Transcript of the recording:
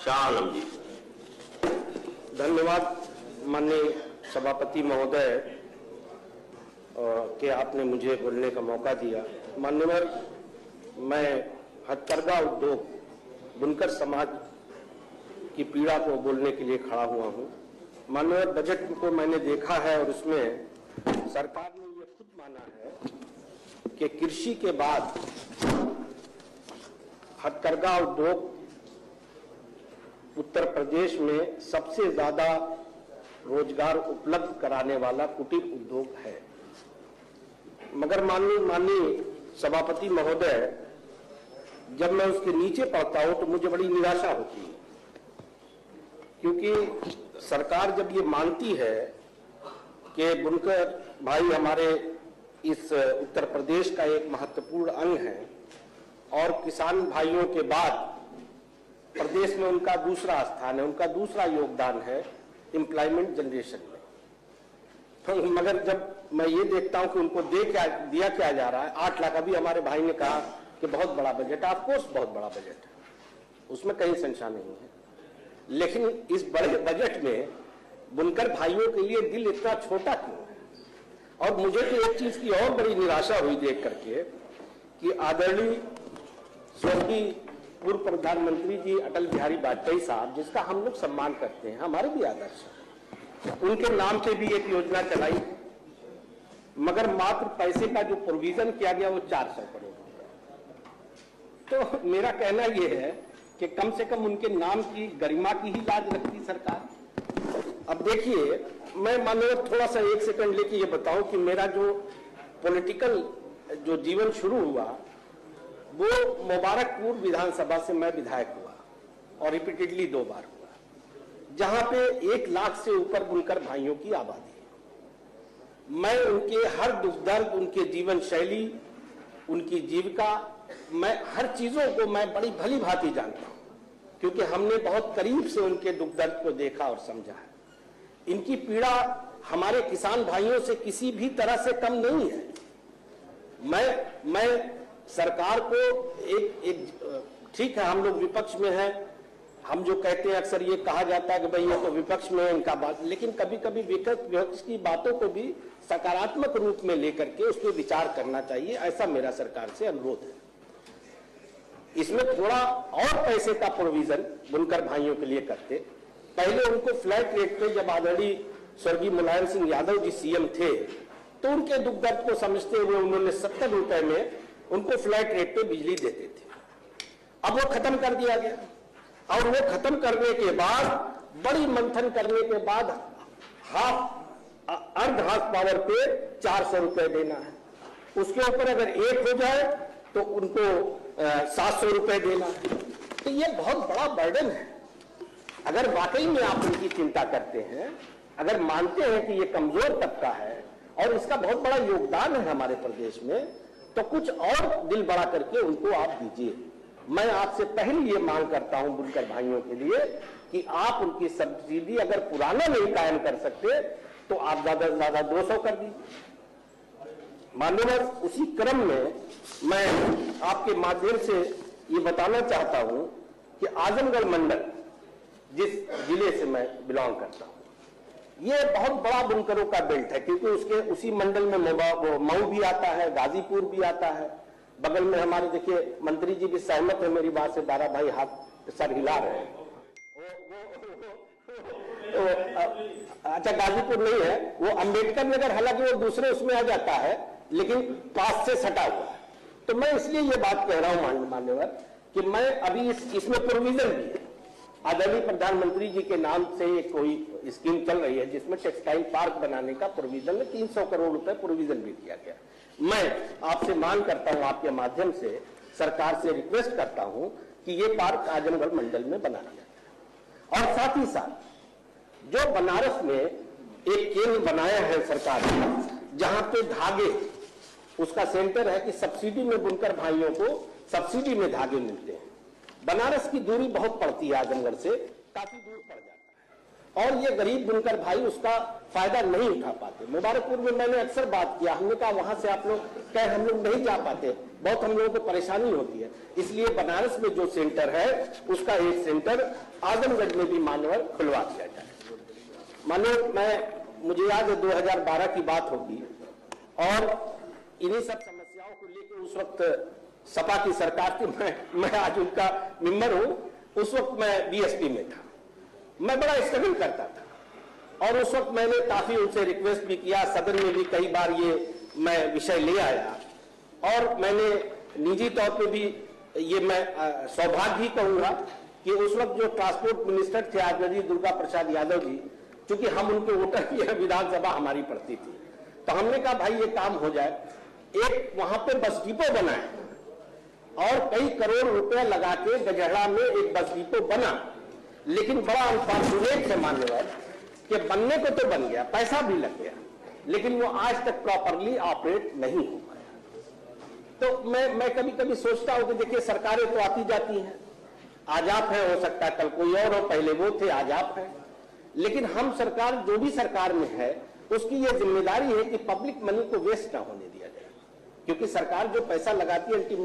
शाह आलम जी। धन्यवाद माननीय सभापति महोदय कि आपने मुझे बोलने का मौका दिया। मान्यवर, मैं हथकरघा उद्योग बुनकर समाज की पीड़ा को बोलने के लिए खड़ा हुआ हूं। मान्यवर, बजट को मैंने देखा है और उसमें सरकार ने ये खुद माना है कि कृषि के बाद हथकरघा उद्योग उत्तर प्रदेश में सबसे ज्यादा रोजगार उपलब्ध कराने वाला कुटीर उद्योग है। मगर माननीय सभापति महोदय, जब मैं उसके नीचे पढ़ता हूं तो मुझे बड़ी निराशा होती है, क्योंकि सरकार जब ये मानती है कि बुनकर भाई हमारे इस उत्तर प्रदेश का एक महत्वपूर्ण अंग है और किसान भाइयों के बाद प्रदेश में उनका दूसरा स्थान है, उनका दूसरा योगदान है एम्प्लॉयमेंट जनरेशन में, तो मगर जब मैं ये देखता हूं कि उनको दिया क्या जा रहा है, 8 लाख। अभी हमारे भाई ने कहा कि बहुत बड़ा बजट है, ऑफकोर्स बहुत बड़ा बजट है, उसमें कहीं संशय नहीं है, लेकिन इस बड़े बजट में बुनकर भाइयों के लिए दिल इतना छोटा क्यों है? और मुझे तो एक चीज की और बड़ी निराशा हुई देख करके कि आदरणीय स्वर्गीय पूर्व प्रधानमंत्री जी अटल बिहारी वाजपेयी साहब, जिसका हम लोग सम्मान करते हैं, हमारे भी आदर्श है, उनके नाम से भी एक योजना चलाई, मगर मात्र पैसे का जो प्रोविजन किया गया वो 400 करोड़ रुपए। तो मेरा कहना यह है कि कम से कम उनके नाम की गरिमा की ही लाज रखती सरकार। अब देखिए, मैं माननीय थोड़ा सा 1 सेकंड लेके ये बताऊं कि मेरा जो पॉलिटिकल जो जीवन शुरू हुआ वो मुबारकपुर विधानसभा से मैं विधायक हुआ और रिपीटेडली 2 बार हुआ, जहां पे 1 लाख से ऊपर बुनकर भाइयों की आबादी है। मैं उनके हर दुख दर्द, उनके जीवन शैली, उनकी जीविका, मैं हर चीजों को मैं बड़ी भली भांति जानता हूं, क्योंकि हमने बहुत करीब से उनके दुख दर्द को देखा और समझा है। इनकी पीड़ा हमारे किसान भाइयों से किसी भी तरह से कम नहीं है। मैं सरकार को एक ठीक है, हम लोग विपक्ष में हैं, हम जो कहते हैं अक्सर ये कहा जाता है कि भाई ये तो विपक्ष में है इनका बात, लेकिन कभी कभी विपक्ष की बातों को भी सकारात्मक रूप में लेकर के उस पर विचार करना चाहिए, ऐसा मेरा सरकार से अनुरोध है। इसमें थोड़ा और पैसे का प्रोविजन बुनकर भाइयों के लिए करते। पहले उनको फ्लैट रेट पे, जब आदरणीय स्वर्गीय मुलायम सिंह यादव जी सीएम थे, तो उनके दुख दर्द को समझते हुए उन्होंने 70 रुपए में उनको फ्लैट रेट पे बिजली देते थे। अब वो खत्म कर दिया गया, और वो खत्म करने के बाद बड़ी मंथन करने के बाद अर्ध हाफ पावर पे 400 रुपए देना है, उसके ऊपर अगर 1 हो जाए तो उनको 700 रुपए देना है। तो ये बहुत बड़ा बर्डन है। अगर वाकई में आप उनकी चिंता करते हैं, अगर मानते हैं कि ये कमजोर तबका है और इसका बहुत बड़ा योगदान है हमारे प्रदेश में, तो कुछ और दिल बड़ा करके उनको आप दीजिए। मैं आपसे पहले ये मांग करता हूं बुनकर भाइयों के लिए कि आप उनकी सब्सिडी अगर पुराना नहीं कायम कर सकते तो आप ज्यादा से ज्यादा 200 कर दीजिए। मान्यवर, उसी क्रम में मैं आपके माध्यम से ये बताना चाहता हूं कि आजमगढ़ मंडल, जिस जिले से मैं बिलोंग करता हूं, ये बहुत बड़ा बुनकरों का बेल्ट है, क्योंकि उसके उसी मंडल में मऊ भी आता है, गाजीपुर भी आता है, बगल में हमारे देखिए मंत्री जी भी सहमत है मेरी बात से, दारा भाई हाथ सर हिला रहे हैं। अच्छा, गाजीपुर नहीं है वो, अंबेडकर नगर, हालांकि वो दूसरे उसमें आ जाता है, लेकिन पास से सटा हुआ है। तो मैं इसलिए ये बात कह रहा हूं मान्यवर कि मैं अभी इसमें प्रोविजन भी है, आदरणीय प्रधानमंत्री जी के नाम से एक कोई स्कीम चल रही है जिसमें टेक्सटाइल पार्क बनाने का प्रोविजन है, 300 करोड़ रुपए प्रोविजन भी किया गया। मैं आपसे मांग करता हूं, आपके माध्यम से सरकार से रिक्वेस्ट करता हूं कि ये पार्क आजमगढ़ मंडल में बना दिया जाए। और साथ ही साथ जो बनारस में एक केंद्र बनाया है सरकार ने, जहां पे धागे, उसका सेंटर है कि सब्सिडी में बुनकर भाइयों को सब्सिडी में धागे मिलते हैं। बनारस की दूरी बहुत पड़ती है, आजमगढ़ से काफी दूर पड़ जाता है, और ये गरीब बुनकर भाई उसका फायदा नहीं उठा पाते। मुबारकपुर में मैंने अक्सर बात किया, हमने कहा वहां से आप लोग कहे हम लोग नहीं जा पाते, बहुत हम लोगों को परेशानी होती है, इसलिए बनारस में जो सेंटर है उसका एक सेंटर आजमगढ़ में भी मान्यवर खुलवा दिया जाए। मुझे याद है 2012 की बात होगी और इन्हीं सब समस्याओं को लेकर उस वक्त सपा की सरकार थी, मैं आज उनका मेंबर हूं, उस वक्त मैं बीएसपी में था, मैं बड़ा स्ट्रगल करता था और उस वक्त मैंने काफी उनसे रिक्वेस्ट भी किया, सदन में भी कई बार ये मैं विषय ले आया और मैंने निजी तौर पे भी ये मैं सौभाग्य ही कहूंगा कि उस वक्त जो ट्रांसपोर्ट मिनिस्टर थे आचार्य दुर्गा प्रसाद यादव जी, क्योंकि हम उनके वोटर की विधानसभा हमारी पड़ती थी, तो हमने कहा भाई ये काम हो जाए, एक वहां पे बस डिपो बनाए और कई करोड़ रुपए लगा के गजहरा में एक बस डिपो बना, लेकिन बड़ा अनफॉर्चुनेट है मान्यवर कि बनने को तो बन गया, पैसा भी लग गया, लेकिन वो आज तक प्रॉपरली ऑपरेट नहीं हो पाया। तो मैं कभी कभी सोचता हूं कि देखिए सरकारें तो आती जाती हैं, आज आप हैं, हो सकता है कल कोई और हो, पहले वो थे आज आप हैं, लेकिन हम सरकार जो भी सरकार में है उसकी ये जिम्मेदारी है कि पब्लिक मनी को वेस्ट ना होने दिया जाए, क्योंकि सरकार जो पैसा लगाती है अल्टीमेटली